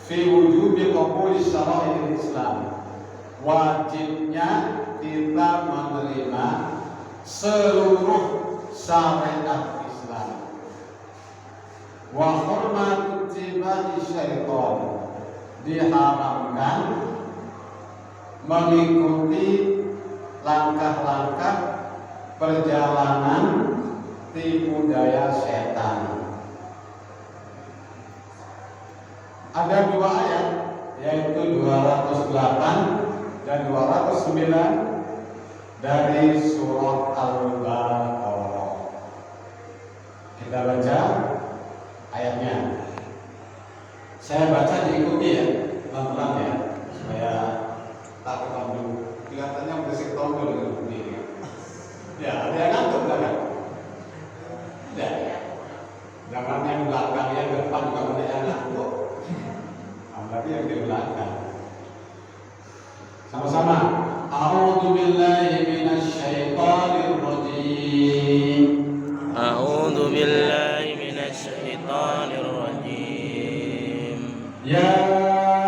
fi wujubi qabul syara'il Islam, wajibnya kita menerima seluruh syariat Islam. Wa hurmat ittiba'i syaitan, diharamkan mengikuti langkah-langkah perjalanan tipu daya setan. Ada dua ayat, yaitu 208 dan 209 dari surat Al-Baqarah. Kita baca ayatnya. Saya baca diikuti ya, pelan-pelan ya, supaya tak ketemu. Kelihatannya berisik tombol dengan begini. Ya, ada yang ngantuk belakang? Tidak. Jangan yang belakang, yang depan juga banyak yang ngantuk. Berarti yang di belakang. Sama-sama. A'udzu billahi minasy syaithanir rajim. A'udzu billahi minasy syaithanir rajim. Ya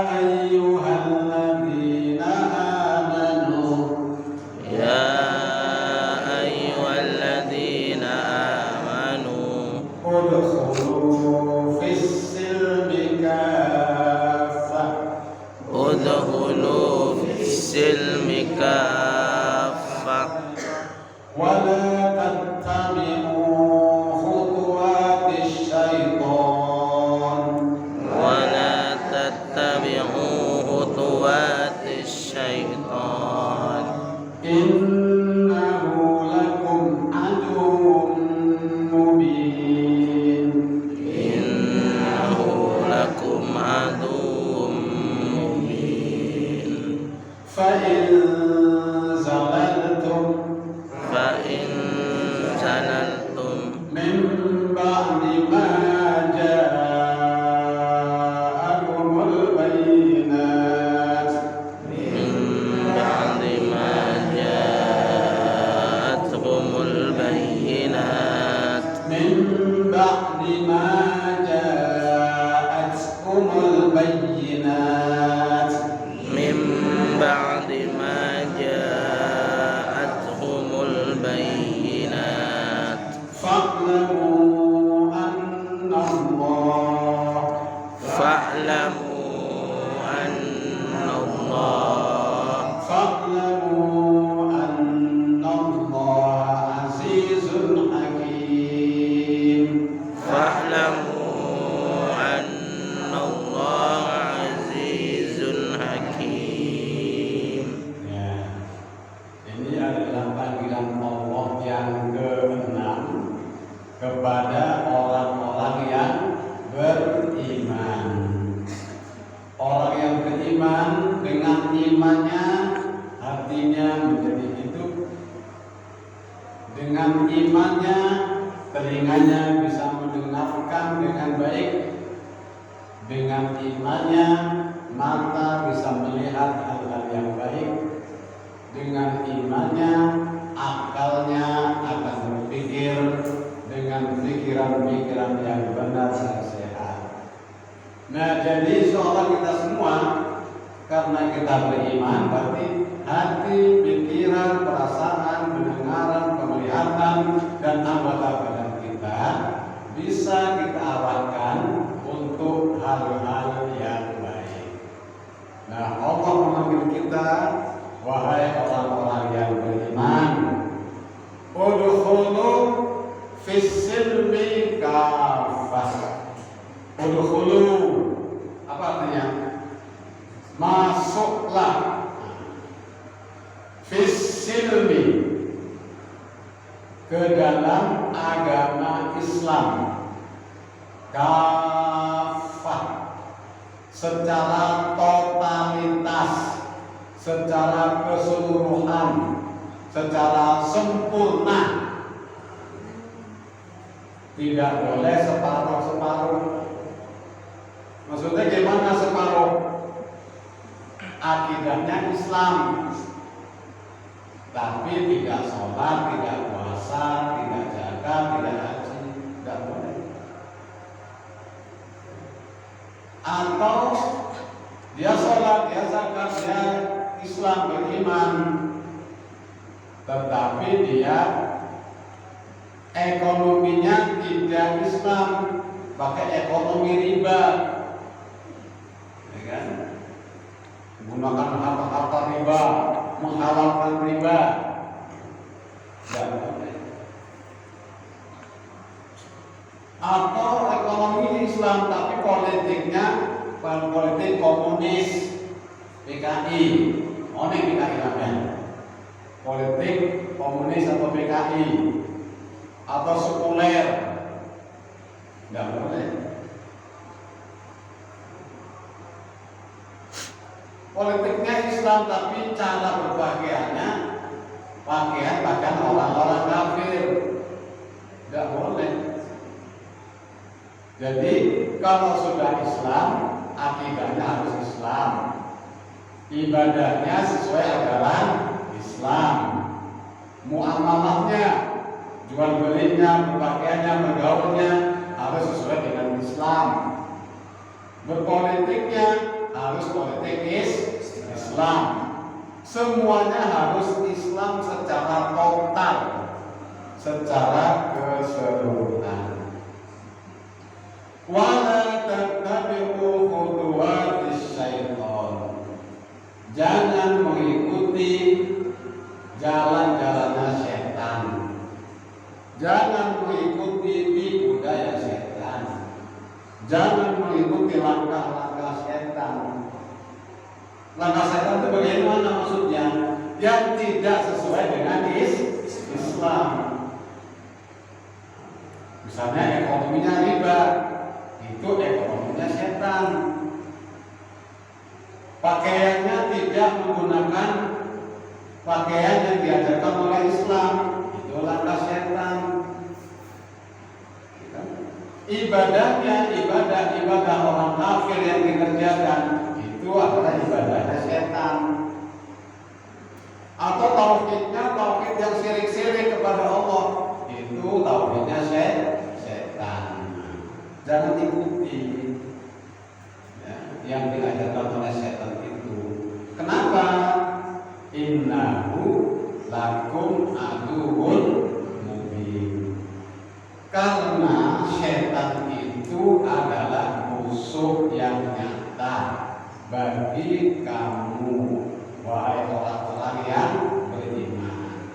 ayyuhalladzina amanu. Ya ayyuhalladzina amanu. Udkhulu fis-silmi kaffah. Udkhulu fis-silmi kaffah. Wa la tattabi'u khutuwatis syaitan. Wa la tattabi'u khutuwatis syaitan. Innahu lakum aduwwun mubin. Innahu lakum aduwwun mubin. Fa in zalaltum Fa in zalaltum min ba'di ma ja'akumul bayyinat min ba'di ma ja'atkumul bayyinat min ba'di ma ja'atkumul bayyinat min ba'di ma ja'atkumul bayyinat fa'lamu anna Allah fa'lamu anna Allah fa'lamu anna Allah azizun hakim. fa'lamu anna Allah azizun hakim. Ya, ini adalah panggilan Allah yang ke-6 kepada orang-orang yang beriman. Orang yang beriman dengan imannya hatinya menjadi hidup. Dengan imannya telinganya bisa mendengarkan dengan baik. Dengan imannya mata bisa melihat hal-hal yang baik. Dengan imannya akalnya akan berpikir dengan pikiran-pikiran yang benar dan sehat. Nah, jadi seolah kita semua karena kita beriman, berarti hati, pikiran, perasaan, pendengaran, penglihatan, dan anggota badan kita bisa kita arahkan untuk hal-hal yang baik. Nah, Allah memanggil kita, wahai orang-orang yang beriman, udkhulu fis-silmi kaffah. Udkhulu, apa artinya? Masuklah fis-silmi, ke dalam agama Islam, kaffah, secara totalitas, secara keseluruhan, secara sempurna. Tidak boleh separuh-separuh. Maksudnya gimana separuh? Akidahnya Islam, tapi tidak sholat, tidak puasa, tidak zakat, tidak haji, tidak boleh. Atau Dia sholat, dia zakat, dia Islam, beriman, tetapi dia ekonominya tidak Islam, pakai ekonomi riba, ya kan? Menggunakan harta-harta riba, menghalalkan riba, dan atau ekonomi Islam tapi politiknya politik komunis, PKI, PKI namanya, politik komunis atau PKI atau sekuler, nggak boleh. Politiknya Islam tapi cara berpakaiannya pakaian orang-orang kafir, nggak boleh. Jadi kalau sudah Islam, akidahnya harus Islam, ibadahnya sesuai ajaran Islam, muamalahnya, jual belinya, berpakaiannya, bergaulnya harus sesuai dengan Islam, berpolitiknya harus politik Islam, semuanya harus Islam secara total, secara keseluruhan. Wala tattabi'u khutuwatis syaitan. Jangan mengikuti jalan-jalannya setan. Jangan mengikuti tipu daya setan. Jangan mengikuti langkah-langkah setan. Langkah setan itu bagaimana maksudnya? Yang tidak sesuai dengan Islam. Misalnya ekonominya riba, itu ekonominya setan. Pakaiannya tidak menggunakan pakaian yang diajarkan oleh Islam, itu langkah setan. Ibadahnya ibadah orang kafir yang dikerjakan, itu adalah ibadahnya setan. Atau tauhidnya tauhid yang syirik-syirik kepada Allah, itu tauhidnya setan. Jangan ikuti ya, yang diajarkan oleh setan itu. Kenapa? Innahu lakum aduwwun mubin. Karena setan itu adalah musuh yang nyata bagi kamu, wahai orang-orang yang beriman.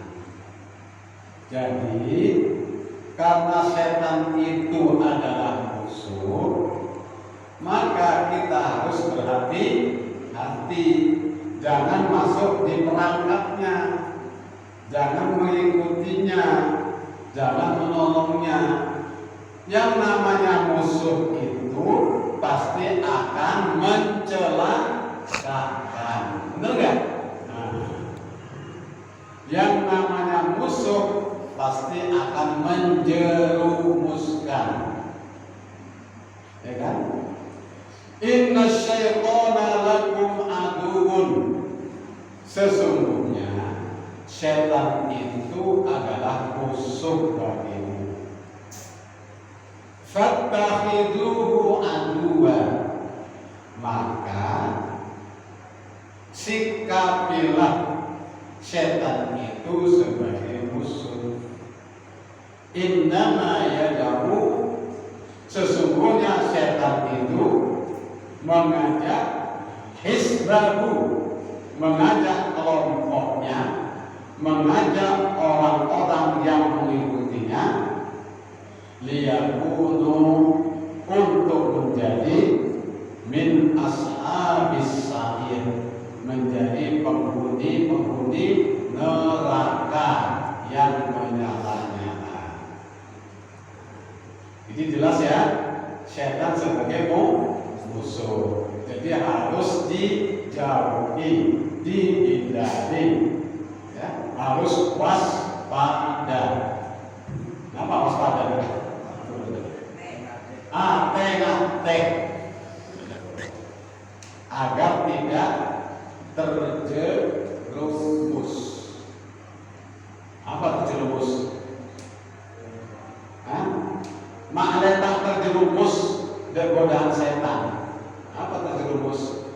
Jadi karena setan itu adalah musuh, maka kita harus berhati-hati, jangan masuk di perangkapnya, jangan mengikutinya, jangan menolongnya. Yang namanya musuh itu pasti akan mencelakakan, benar nggak? Yang namanya musuh pasti akan menjerumuskan, ya kan? Inna syaitana lakum aduun. Sesungguhnya setan itu adalah musuh bagimu. Fattakhiduhu aduwa. Maka sikapilah setan itu sebagai musuh. Innama yad'u, sesungguhnya setan itu mengajak hizbahu, mengajak kelompoknya, mengajak orang-orang yang mengikutinya, liyakunu, untuk menjadi min ashabis sa'ir, menjadi penghuni neraka yang menyala-nyala. Ini jelas ya, setan sebagai musuh. Jadi harus dijauhi, dihindari, ya, harus waspada. Kenapa waspada? Teh agar tidak terjerumus. Apa terjerumus? Makna terjerumus dari godaan setan. Apa terjerumus?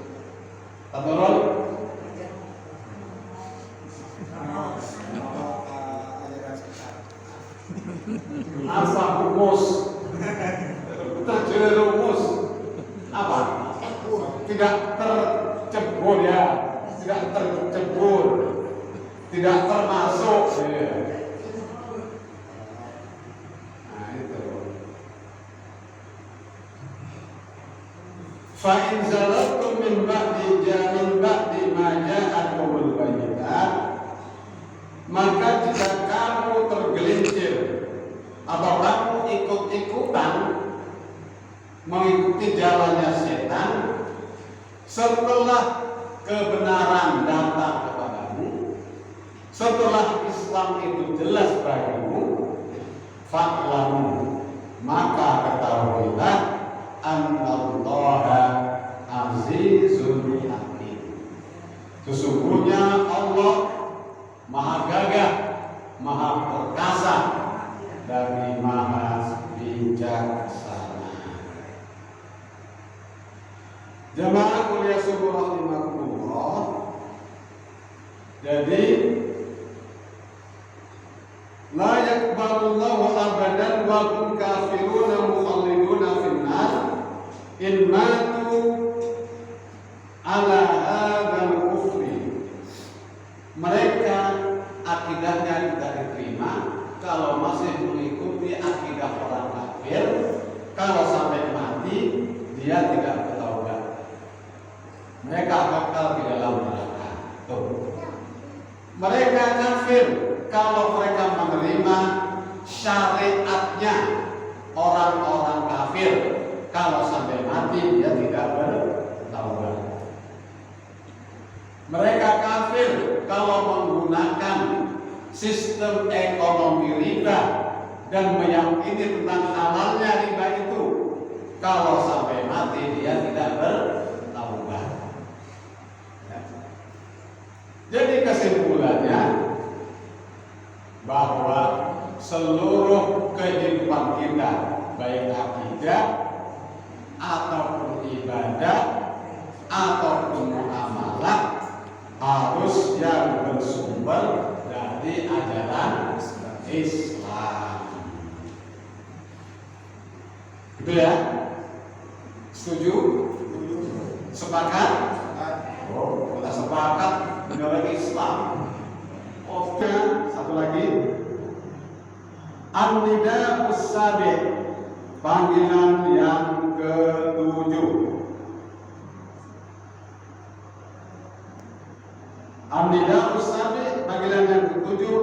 tidak tercebur ya, tidak tercebur, tidak termasuk. Ya. Nah itu. Fa in zalatum min ba'di ma ja'akumul bayyinat, maka jika kamu tergelincir atau kamu ikut-ikutan mengikuti jalannya setan setelah kebenaran datang kepadamu, setelah Islam itu jelas bagimu, fa'lamu, maka ketahuilah annallaha azizun hakim. Sesungguhnya Allah maha gagah, maha perkasa, dari maha bijaksana. Jamaah kuliah subuh rahimakumullah. Jadi la yaqbalullahu abadan wa hum kafiruna mukhalliduna finnar in matu ala hadzal kufri. Mereka akidahnya tidak diterima kalau masih mengikuti akidah orang kafir. Kalau sampai mati dia tidak bertaubat, mereka kekal di dalam neraka. Mereka kafir kalau mereka menerima syariatnya orang-orang kafir. Kalau sampai mati dia tidak bertaubat. Mereka kafir kalau menggunakan sistem ekonomi riba dan meyakini tentang halalnya riba itu. Kalau sampai mati dia tidak bertaubat. Ya. Jadi kesimpulannya bahwa seluruh kehidupan kita, baik akidah ataupun ibadah ataupun muamalah, harus yang bersumber dari ajaran Islam. Itu ya? Setuju? Sepakat? Oh, kita sepakat menolak Islam. Oke, satu lagi. An-nida us-sabi, panggilan yang ketujuh. An-nida us-sabi, panggilan yang ketujuh,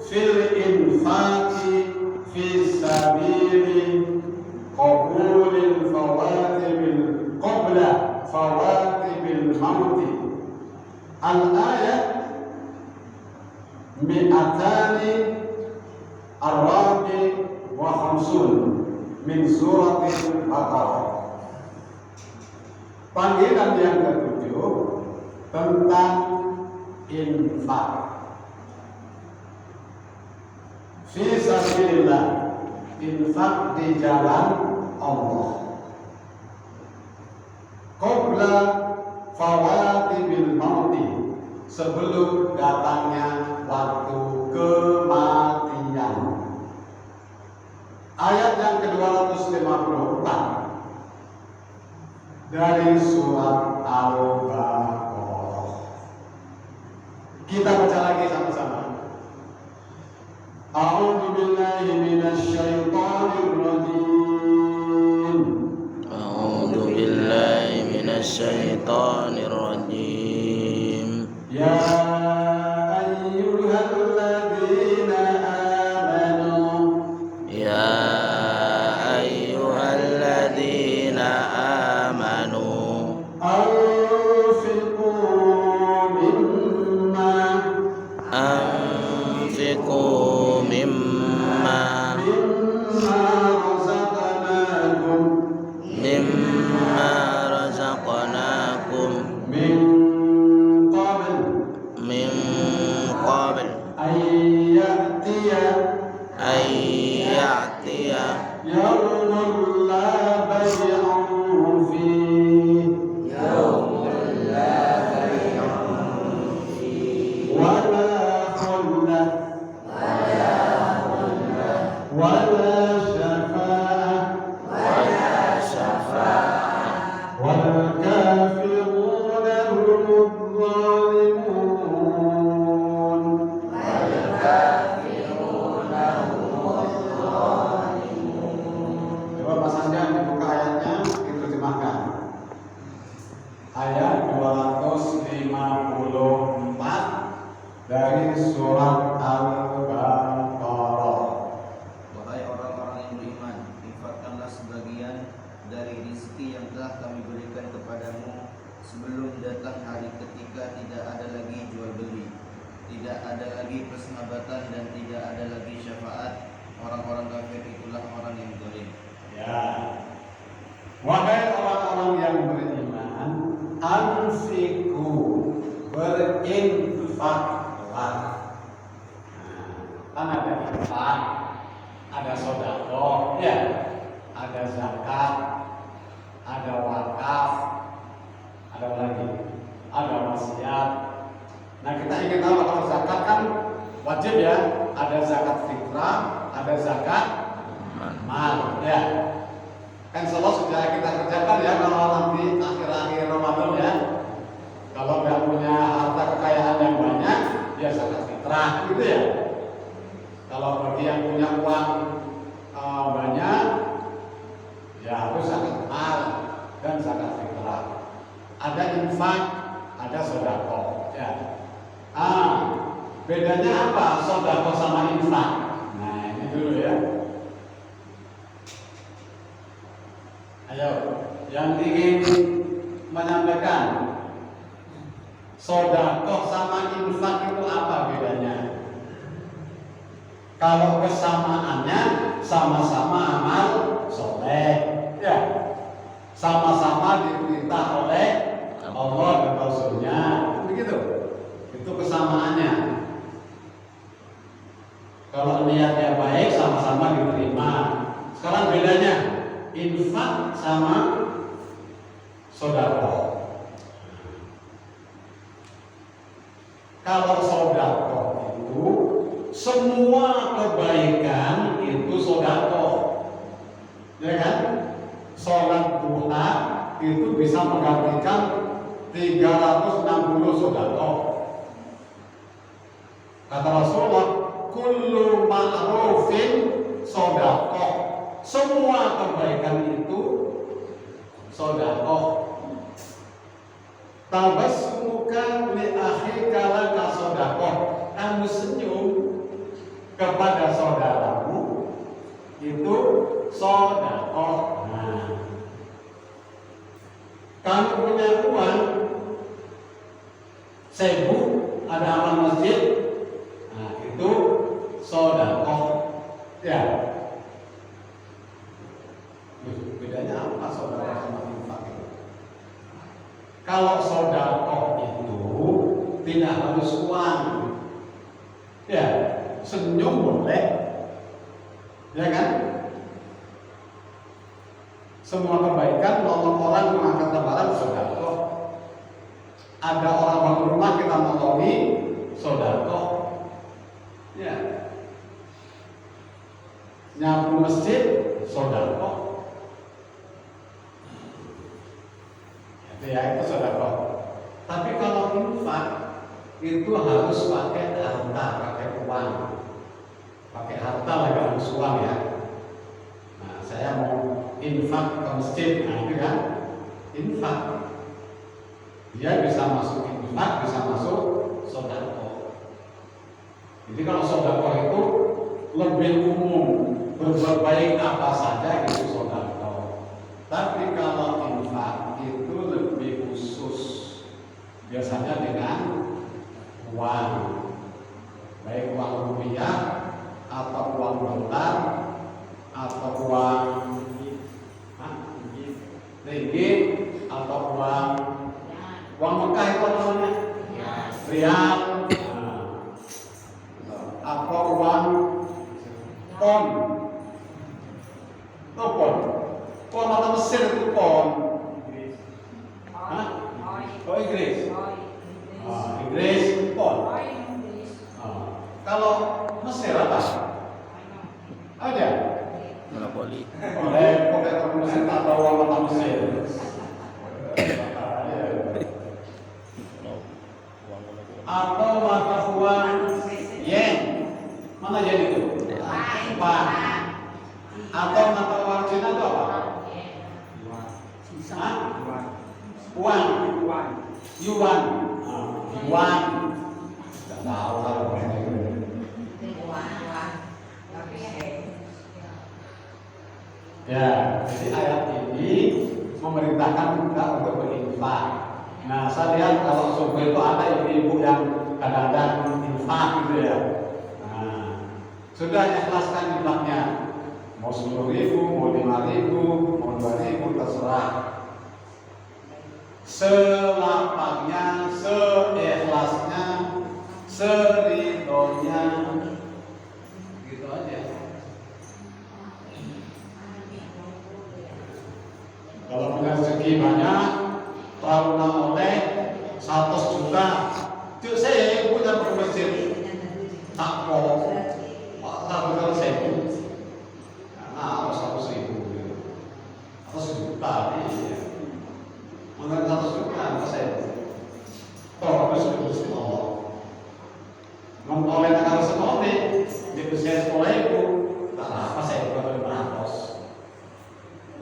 fil infaqi fi sabili qabulil fawatibil qabla fawatibil mauti. Al-ayat mi'atani ar-rabi wa khamsun min suratil Baqarah. Panggilan yang ketujuh tentang infak fi sabilillah, infak di jalan Allah, qabla fawatibil mauti, sebelum datangnya waktu kematian. Ayat yang ke-254 dari surat Al-Baqarah. Kita baca lagi sama-sama. A'udzu billahi minasy syaithanir rajim. A'udzu billahi minasy syaithanir rajim. Ya ayyuhalladzina amanu, Ya ayyuhalladzina amanu, anfiqu mimma anfiqu mimma razaqnakum mimma razaqnakum min adalah hari ketika tidak ada lagi jual beli, tidak ada lagi persahabatan, dan tidak ada lagi syafaat. Orang-orang kafir itulah orang yang zalim. Ya. Wahai orang-orang yang beriman, anfiku, berinfaklah. Kan ada infak, ada sedekah, ya, ada zakat, ada wakaf, ada lagi, ada wasiat. Nah, kita ingin tahu kalau zakat kan wajib ya, ada zakat fitrah, ada zakat mal, ya. Kan selalu sudah kita kerjakan ya kalau nanti akhir-akhir Ramadan ya. Kalau nggak punya harta kekayaan yang banyak, ya zakat fitrah gitu ya. Kalau bagi yang punya uang banyak, ya harus zakat mal dan zakat fitrah. Ada infak, ada sedekah. Ya. Bedanya apa sedekah sama infak? Nah ini dulu ya. Ayo, yang ingin menyampaikan sedekah sama infak itu apa bedanya? Kalau kesamaannya sama-sama amal soleh, ya, sama-sama diperintah oleh Allah dan Rasulnya, begitu. Itu kesamaannya. Kalau niatnya baik, sama-sama diterima. Sekarang bedanya infak sama sedekah. Kalau sedekah itu semua kebaikan itu sedekah, ya kan? Sholat duha itu bisa menggantikan 360 sedekah. Kata Rasulullah, kullu ma'rufin sedekah. Semua kebaikan itu sedekah. Tabassumuka li akhika laka sedekah. Kamu senyum kepada saudaramu itu sedekah. Nah, kamu punya uang 1000, ada amal masjid, nah itu sedekah. Ya. Bedanya apa sedekah sama infak itu? Kalau sedekah itu tidak harus uang. Ya, senyum boleh. Ya kan? Semua kebaikan, nolong orang, mengangkat barang, sedekah. Ada orang bangun rumah kita nolongi, sedekah. Ya. Nyapu masjid, sedekah. Ya itu sedekah. Tapi kalau infak itu harus pakai harta, pakai uang. Pakai harta lagi harus uang ya. Nah, saya mau infak ke masjid, nah itu kan infak. Dia bisa masuk infak, bisa masuk sedekah. Jadi kalau sedekah itu lebih umum, berbuat baik apa saja itu sedekah. Tapi kalau infak itu lebih khusus, biasanya dengan uang, baik uang rupiah atau uang dolar atau uang ringgit atau uang Mekah itu namanya rial, atau uang pon, pon atau Mesir itu pon. Oh Inggris. Inggris pon. Kalau Mesir apa? Ada. Monopoli. Oleh pemerintah Mesir atau uang mata Mesir. Atau mata uang yen. Mana yen itu? Jepang. Atau mata uang Cina itu apa? Uang. Yuan. Yuan. Tidak tahu kalau ya, jadi ayat ini memerintahkan kita untuk berinfak. Nah, saya lihat kalau subuh itu ada ibu-ibu yang kadang-kadang infak gitu ya. Nah, sudah ikhlaskan infaknya. Mau 10.000, mau 5.000, mau 2.000, terserah. Selapangnya, seikhlasnya, seridhonya, gitu aja. Kalau punya rezeki banyak, Rauna oleh 100 juta. Cuk saya punya masjid. Tak mau. Tak benar saya. Nah, 100.000. 100 juta nih. Mana 100 juta apa saya? Terus Allah. Memperoleh negara sekolah di usia sekolah itu, tak apa saya buat 500.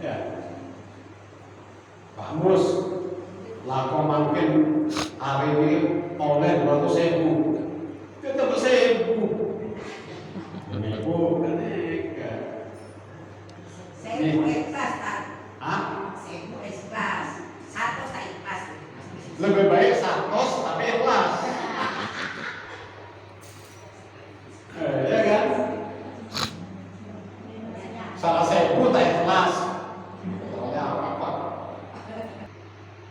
Ya. Pak Mus, lako makin hari ini oleh 200.000. Kita 100.000. Ibu kan Saya ikhlas, Pak. Hah? Saya ikhlas. 100 tak ikhlas. Lebih baik 100 tapi ikhlas. Ya kan? Salah 1.000 tak ikhlas. Apa?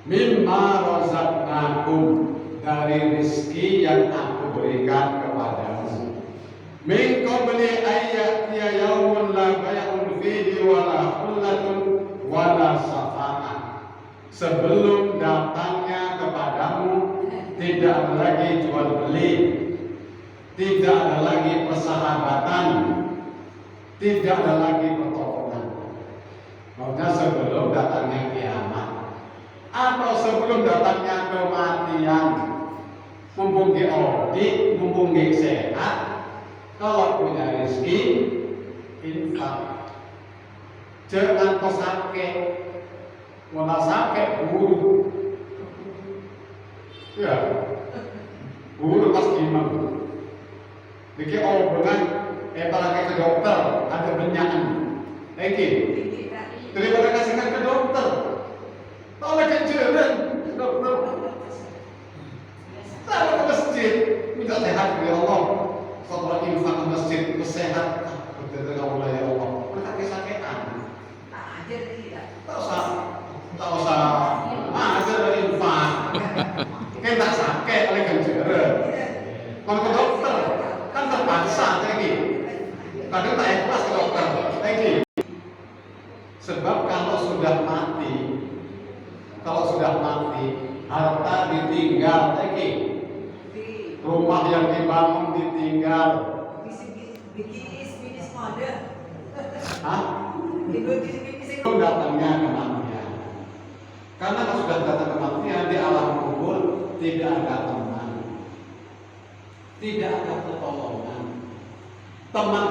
Mimma razaqnakum, dari rezeki yang aku berikan kepadamu. Min qabli ayyatiya yaumun la bay'un fihi wala khullatun wala syafa'ah. Sebelum datangnya kepadamu tidak ada lagi jual beli, tidak ada lagi persahabatan, tidak ada lagi pertolongan. Maksudnya sebelum datangnya kiamat atau sebelum datangnya kematian, mumpung audit, mumpung sehat. Kalau punya rezeki, infak. Jangan kau sakit, mau sakit buru. Ya, buru pas gimana? Dikit omongan, apalagi ke dokter ada benyakan. Lagi, daripada kasihkan ke dokter, tolong kejaran dokter. Tahu ke masjid, minta sehat ya Allah. Setelah infak ke masjid, kesehat, betul Allah ya Allah. Mereka kesakitan. Tak usah, ajar infak. Kita sakit oleh ganjaran. Kalau ke dokter, kan terpaksa lagi. Kadang tak ikhlas ke dokter lagi. Sebab kalau sudah mati, harta ditinggal lagi. Rumah yang dibangun ditinggal. Bisnis model. Hah? Itu datangnya kematian. Karena kalau sudah datang kematian di alam kubur tidak ada teman, tidak ada pertolongan. Teman